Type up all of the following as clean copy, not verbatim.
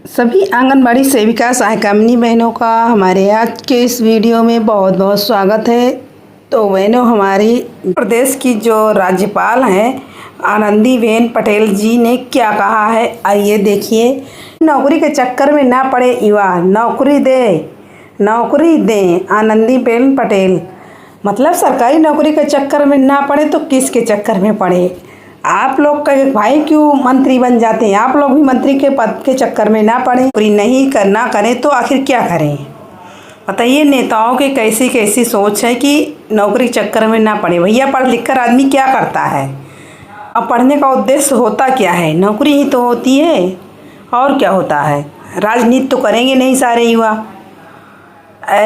सभी आंगनबाड़ी सेविका सहायिकामनी बहनों का हमारे आज के इस वीडियो में बहुत बहुत स्वागत है। तो बहनों, हमारी प्रदेश की जो राज्यपाल हैं आनंदीबेन पटेल जी ने क्या कहा है, आइए देखिए। नौकरी के चक्कर में ना पड़े युवा, नौकरी दें आनंदीबेन पटेल। मतलब सरकारी नौकरी के चक्कर में ना पड़े तो किसके चक्कर में पड़े। आप लोग का भाई क्यों मंत्री बन जाते हैं, आप लोग भी मंत्री के पद के चक्कर में ना पड़े। नौकरी नहीं करना करें तो आखिर क्या करें, बताइए। नेताओं की कैसी कैसी सोच है कि नौकरी चक्कर में ना पड़े। भैया पढ़ लिख कर आदमी क्या करता है, अब पढ़ने का उद्देश्य होता क्या है, नौकरी ही तो होती है और क्या होता है। राजनीति तो करेंगे नहीं सारे युवा।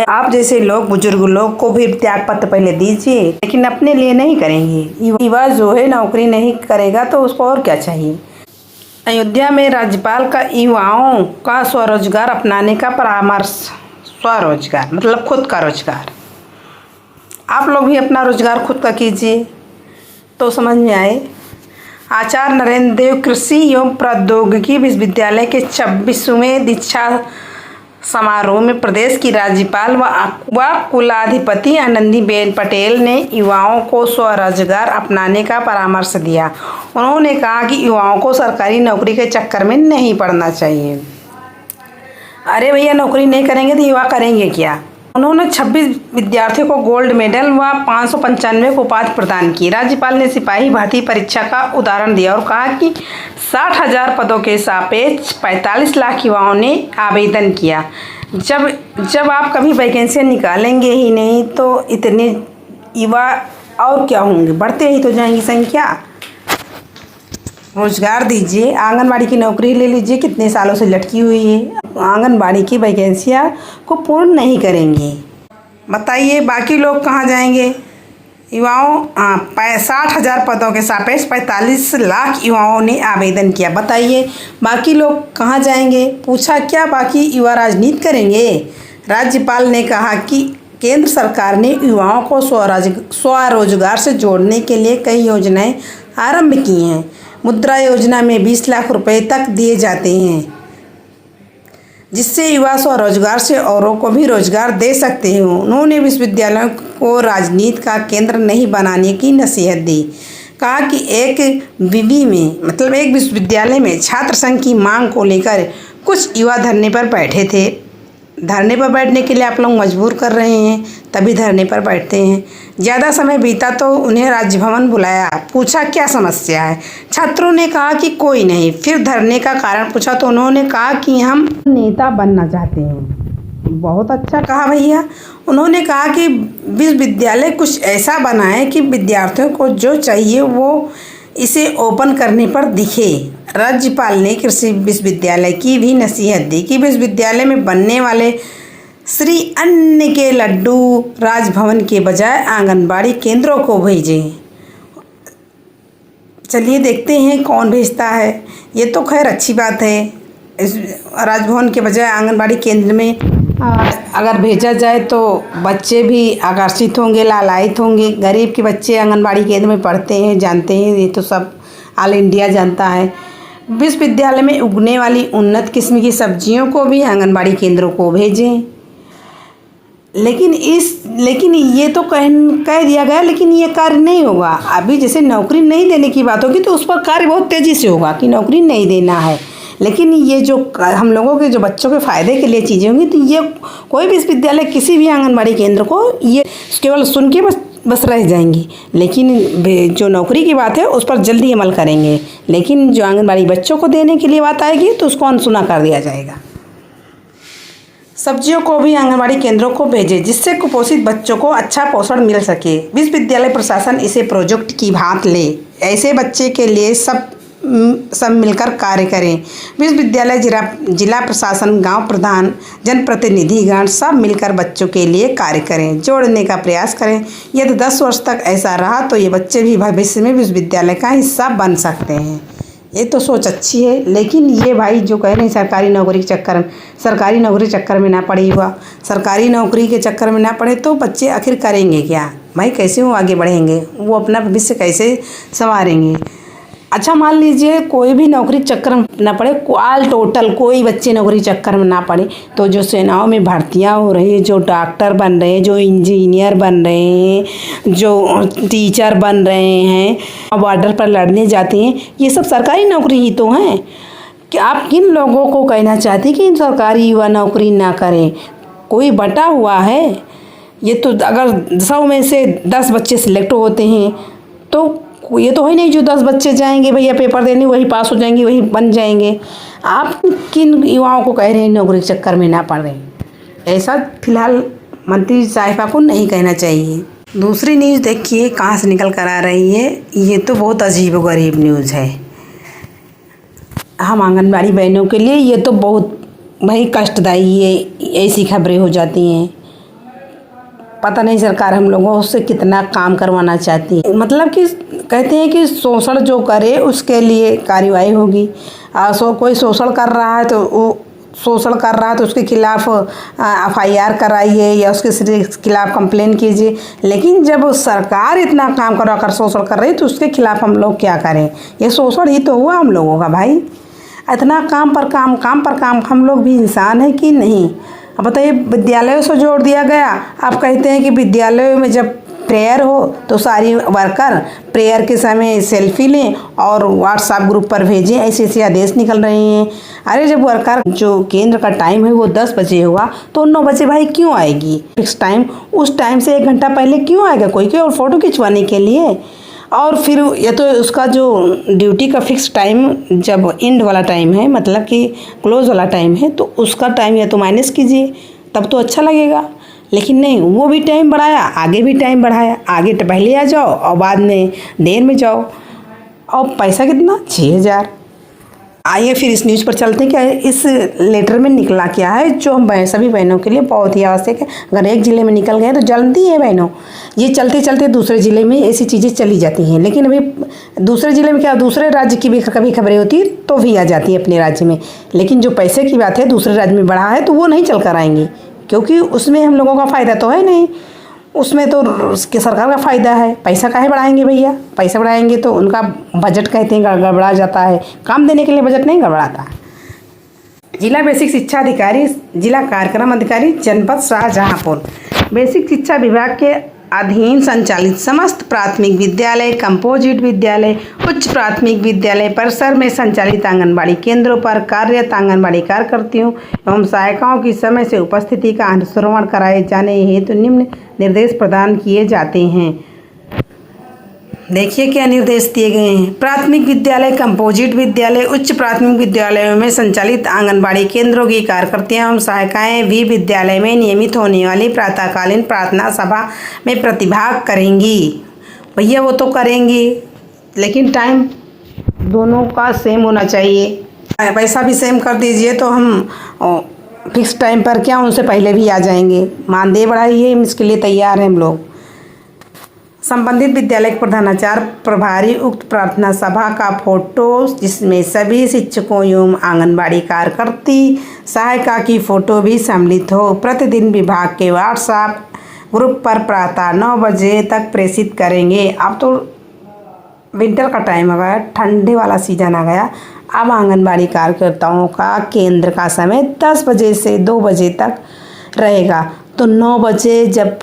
आप जैसे लोग, बुजुर्ग लोग को भी त्याग पत्र पहले दीजिए, लेकिन अपने लिए नहीं करेंगे। युवा जो है नौकरी नहीं करेगा तो उसको और क्या चाहिए। अयोध्या में राज्यपाल का युवाओं का स्वरोजगार अपनाने का परामर्श। स्वरोजगार मतलब खुद का रोजगार। आप लोग भी अपना रोजगार खुद का कीजिए तो समझ में आए। आचार्य नरेंद्र देव कृषि एवं प्रौद्योगिकी विश्वविद्यालय के 26वें दीक्षा समारोह में प्रदेश की राज्यपाल व कुलाधिपति आनंदीबेन पटेल ने युवाओं को स्वरोजगार अपनाने का परामर्श दिया। उन्होंने कहा कि युवाओं को सरकारी नौकरी के चक्कर में नहीं पड़ना चाहिए। अरे भैया, नौकरी नहीं करेंगे तो युवा करेंगे क्या। उन्होंने 26 विद्यार्थियों को गोल्ड मेडल व 595 को उपाधि प्रदान की। राज्यपाल ने सिपाही भर्ती परीक्षा का उदाहरण दिया और कहा कि 60,000 पदों के सापेक्ष 45 लाख युवाओं ने आवेदन किया। जब आप कभी वैकेंसी निकालेंगे ही नहीं तो इतने युवा और क्या होंगे, बढ़ते ही तो जाएंगी संख्या। रोजगार दीजिए, आंगनबाड़ी की नौकरी ले लीजिए, कितने सालों से लटकी हुई है। आंगनबाड़ी की वैकेंसियाँ को पूर्ण नहीं करेंगे, बताइए बाकी लोग कहाँ जाएंगे। युवाओं 60,000 पदों के सापेक्ष 45 लाख युवाओं ने आवेदन किया, बताइए बाकी लोग कहाँ जाएंगे। पूछा क्या बाकी युवा राजनीति करेंगे। राज्यपाल ने कहा कि केंद्र सरकार ने युवाओं को स्वरोजगार से जोड़ने के लिए कई योजनाएं आरंभ की हैं। मुद्रा योजना में 20 लाख रुपए तक दिए जाते हैं, जिससे युवा स्वरोजगार से औरों को भी रोजगार दे सकते हैं। उन्होंने विश्वविद्यालयों को राजनीति का केंद्र नहीं बनाने की नसीहत दी। कहा कि एक विश्वविद्यालय में छात्र संघ की मांग को लेकर कुछ युवा धरने पर बैठे थे। धरने पर बैठने के लिए आप लोग मजबूर कर रहे हैं, तभी धरने पर बैठते हैं। ज़्यादा समय बीता तो उन्हें राज्य भवन बुलाया, पूछा क्या समस्या है। छात्रों ने कहा कि कोई नहीं। फिर धरने का कारण पूछा तो उन्होंने कहा कि हम नेता बनना चाहते हैं। बहुत अच्छा कहा भैया। उन्होंने कहा कि विश्वविद्यालय कुछ ऐसा बनाए कि विद्यार्थियों को जो चाहिए वो इसे ओपन करने पर दिखे। राज्यपाल ने कृषि विश्वविद्यालय की भी नसीहत दी कि विश्वविद्यालय में बनने वाले श्री अन्न के लड्डू राजभवन के बजाय आंगनबाड़ी केंद्रों को भेजें। चलिए देखते हैं कौन भेजता है। ये तो खैर अच्छी बात है, इस राजभवन के बजाय आंगनबाड़ी केंद्र में अगर भेजा जाए तो बच्चे भी आकर्षित होंगे, लालायित होंगे। गरीब के बच्चे आंगनबाड़ी केंद्र में पढ़ते हैं, जानते हैं, ये तो सब ऑल इंडिया जानता है। विश्वविद्यालय में उगने वाली उन्नत किस्म की सब्जियों को भी आंगनबाड़ी केंद्रों को भेजें। लेकिन ये तो कह दिया गया, लेकिन ये कार्य नहीं होगा। अभी जैसे नौकरी नहीं देने की बात होगी तो उस पर कार्य बहुत तेज़ी से होगा कि नौकरी नहीं देना है। लेकिन ये जो हम लोगों के जो बच्चों के फ़ायदे के लिए चीज़ें होंगी तो ये कोई भी विश्वविद्यालय किसी भी आंगनबाड़ी केंद्र को ये केवल सुन के बस रह जाएंगी। लेकिन जो नौकरी की बात है उस पर जल्दी अमल करेंगे। लेकिन जो आंगनबाड़ी बच्चों को देने के लिए बात आएगी तो उसको अनसुना कर दिया जाएगा। सब्जियों को भी आंगनबाड़ी केंद्रों को भेजें, जिससे कुपोषित बच्चों को अच्छा पोषण मिल सके। विश्वविद्यालय प्रशासन इसे प्रोजेक्ट की भांत ले। ऐसे बच्चे के लिए सब मिलकर कार्य करें। विश्वविद्यालय, जिला प्रशासन, गांव प्रधान, जनप्रतिनिधिगण सब मिलकर बच्चों के लिए कार्य करें, जोड़ने का प्रयास करें। यदि 10 वर्ष तक ऐसा रहा तो ये बच्चे भी भविष्य में विश्वविद्यालय का हिस्सा बन सकते हैं। ये तो सोच अच्छी है, लेकिन ये भाई जो कह रहे हैं सरकारी नौकरी के चक्कर में ना पड़े हुआ, सरकारी नौकरी के चक्कर में ना पड़े तो बच्चे आखिर करेंगे क्या भाई, कैसे वो आगे बढ़ेंगे, वो अपना भविष्य कैसे संवारेंगे। अच्छा मान लीजिए कोई भी नौकरी चक्कर में ना पड़े, ऑल टोटल कोई बच्चे नौकरी चक्कर में ना पड़े, तो जो सेनाओं में भर्तियां हो रही है, जो डॉक्टर बन रहे हैं, जो इंजीनियर बन रहे हैं, जो टीचर बन रहे हैं, बॉर्डर पर लड़ने जाते हैं, ये सब सरकारी नौकरी ही तो हैं। कि आप किन लोगों को कहना चाहते हैं कि सरकारी युवा नौकरी ना करें? कोई बटा हुआ है? ये तो अगर 100 में से 10 बच्चे सिलेक्ट होते हैं तो ये तो है नहीं जो 10 बच्चे जाएंगे भैया पेपर देने, वही पास हो जाएंगे, वही बन जाएंगे। आप किन युवाओं को कह रहे हैं नौकरी के चक्कर में ना पड़ रहे? ऐसा फिलहाल मंत्री साहिबा को नहीं कहना चाहिए। दूसरी न्यूज़ देखिए कहाँ से निकल कर आ रही है। ये तो बहुत अजीब गरीब न्यूज़ है। हम आंगनबाड़ी बहनों के लिए ये तो बहुत भाई कष्टदायी है। ऐसी खबरें हो जाती हैं। पता नहीं सरकार हम लोगों से कितना काम करवाना चाहती है। मतलब कि कहते हैं कि शोषण जो करे उसके लिए कार्रवाई होगी। कोई शोषण कर रहा है तो वो शोषण कर रहा है तो उसके खिलाफ FIR कराइए या उसके खिलाफ कंप्लेन कीजिए। लेकिन जब सरकार इतना काम करवा कर शोषण कर रही है तो उसके खिलाफ हम लोग क्या करें? ये शोषण ही तो हुआ हम लोगों का भाई। इतना काम पर काम, हम लोग भी इंसान हैं कि नहीं? अब बताइए, विद्यालयों से जोड़ दिया गया। आप कहते हैं कि विद्यालयों में जब प्रेयर हो तो सारी वर्कर प्रेयर के समय सेल्फी लें और व्हाट्सएप ग्रुप पर भेजें, ऐसे ऐसे आदेश निकल रहे हैं। अरे जब वर्कर जो केंद्र का टाइम है वो 10 बजे होगा तो 9 बजे भाई क्यों आएगी? फिक्स टाइम, उस टाइम से 1 घंटा पहले क्यों आएगा कोई और फ़ोटो खिंचवाने के लिए? और फिर ये तो उसका जो ड्यूटी का फिक्स टाइम जब एंड वाला टाइम है, मतलब कि क्लोज वाला टाइम है, तो उसका टाइम या तो माइनस कीजिए, तब तो अच्छा लगेगा। लेकिन नहीं, वो भी टाइम बढ़ाया, आगे भी टाइम बढ़ाया। आगे तो पहले आ जाओ और बाद में देर में जाओ। और पैसा कितना? 6,000। आइए फिर इस न्यूज़ पर चलते हैं कि इस लेटर में निकला क्या है, जो हम सभी बहनों के लिए बहुत ही आवश्यक है। अगर एक ज़िले में निकल गए तो जल्दी है बहनों, ये चलते चलते दूसरे ज़िले में ऐसी चीज़ें चली जाती हैं। लेकिन अभी दूसरे ज़िले में क्या, दूसरे राज्य की भी कभी खबरें होती है तो भी आ जाती है अपने राज्य में। लेकिन जो पैसे की बात है, दूसरे राज्य में बढ़ा है तो वो नहीं चल कर आएंगी, क्योंकि उसमें हम लोगों का फ़ायदा तो है नहीं। उसमें तो उसके सरकार का फ़ायदा है। पैसा काहे बढ़ाएंगे भैया? पैसा बढ़ाएंगे तो उनका बजट कहते हैं गड़बड़ा जाता है। काम देने के लिए बजट नहीं गड़बड़ाता। जिला बेसिक शिक्षा अधिकारी, जिला कार्यक्रम अधिकारी, जनपद शाहजहाँपुर। बेसिक शिक्षा विभाग के अधीन संचालित समस्त प्राथमिक विद्यालय, कंपोजिट विद्यालय, उच्च प्राथमिक विद्यालय परिसर में संचालित आंगनबाड़ी केंद्रों पर कार्यरत आंगनबाड़ी कार्यकर्तियों एवं सहायिकाओं की समय से उपस्थिति का अनुश्रवण कराए जाने हेतु निम्न निर्देश प्रदान किए जाते हैं। देखिए क्या निर्देश दिए गए हैं। प्राथमिक विद्यालय, कंपोजिट विद्यालय, उच्च प्राथमिक विद्यालयों में संचालित आंगनबाड़ी केंद्रों की कार्यकर्तियां एवं सहायिकाएं भी विद्यालय में नियमित होने वाली प्रातःकालीन प्रार्थना सभा में प्रतिभाग करेंगी। भैया वो तो करेंगी, लेकिन टाइम दोनों का सेम होना चाहिए। पैसा भी सेम कर दीजिए तो हम फिक्स टाइम पर क्या उनसे पहले भी आ जाएंगे। मानदेय बढ़ाइए, इसके लिए तैयार हैं हम लोग। संबंधित विद्यालय के प्रधानाचार्य प्रभारी उक्त प्रार्थना सभा का फोटो, जिसमें सभी शिक्षकों एवं आंगनबाड़ी कार्यकर्ती सहायिका की फ़ोटो भी सम्मिलित हो, प्रतिदिन विभाग के व्हाट्सएप ग्रुप पर प्रातः 9 बजे तक प्रेषित करेंगे। अब तो विंटर का टाइम आ गया, ठंडे वाला सीजन आ गया। अब आंगनबाड़ी कार्यकर्ताओं का केंद्र का समय 10 बजे से 2 बजे तक रहेगा। तो 9 बजे जब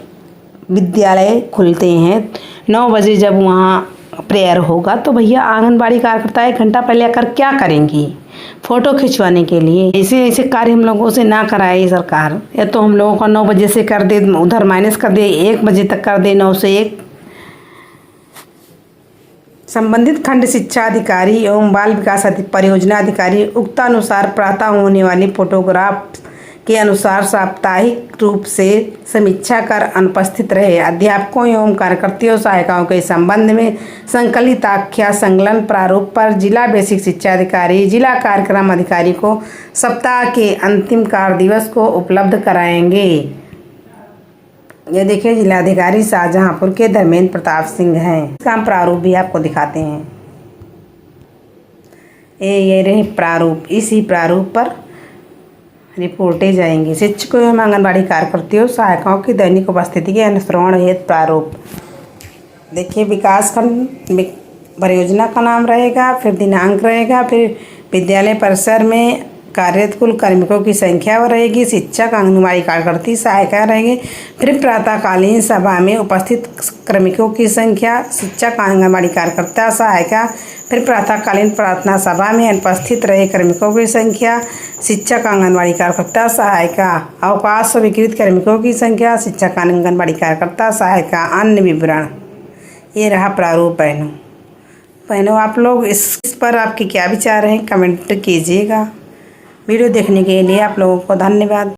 विद्यालय खुलते हैं, 9 बजे जब वहाँ प्रेयर होगा तो भैया आंगनबाड़ी कार्यकर्ता 1 घंटा पहले आकर क्या करेंगी? फ़ोटो खिंचवाने के लिए। ऐसे ऐसे कार्य हम लोगों से ना कराए सरकार। या तो हम लोगों को 9 बजे से कर दे, उधर माइनस कर दे, 1 बजे तक कर दे, 9 से 1। संबंधित खंड शिक्षा अधिकारी एवं बाल विकास परियोजना अधिकारी उक्तानुसार प्रातः होने वाली फोटोग्राफ के अनुसार साप्ताहिक रूप से समीक्षा कर अनुपस्थित रहे। अध्यापकों एवं कार्यकर्तियों सहायिकाओं के संबंध में संकलित आख्या संकलन प्रारूप पर जिला बेसिक शिक्षा अधिकारी, जिला कार्यक्रम अधिकारी को सप्ताह के अंतिम कार्य दिवस को उपलब्ध कराएंगे। ये देखिए जिलाधिकारी शाहजहाँपुर के धर्मेंद्र प्रताप सिंह हैं। इसका प्रारूप भी आपको दिखाते हैं। ये रहे प्रारूप। इसी प्रारूप पर रिपोर्टें जाएंगी। शिक्षकों एवं आंगनबाड़ी कार्यकर्तियों सहायिकाओं की दैनिक उपस्थिति के अनुश्रवण हेतु प्रारूप। देखिए विकास खंड परियोजना का नाम रहेगा, फिर दिनांक रहेगा, फिर विद्यालय परिसर में कार्यरत कुल कार्मिकों की संख्या रहेगी, शिक्षक, आंगनबाड़ी कार्यकर्ती, सहायिका रहेगी, फिर प्रातःकालीन सभा में उपस्थित कार्मिकों की संख्या, शिक्षक, आंगनबाड़ी कार्यकर्ता, सहायिका, फिर प्रातःकालीन प्रार्थना सभा में उपस्थित रहे कार्मिकों की संख्या, शिक्षक, आंगनबाड़ी कार्यकर्ता, सहायिका, अवकाश स्वीकृत कार्मिकों की संख्या, शिक्षक, आंगनबाड़ी कार्यकर्ता, सहायिका, अन्य विवरण। ये रहा प्रारूप बहनों आप लोग इस पर आपके क्या विचार हैं कमेंट कीजिएगा। वीडियो देखने के लिए आप लोगों को धन्यवाद।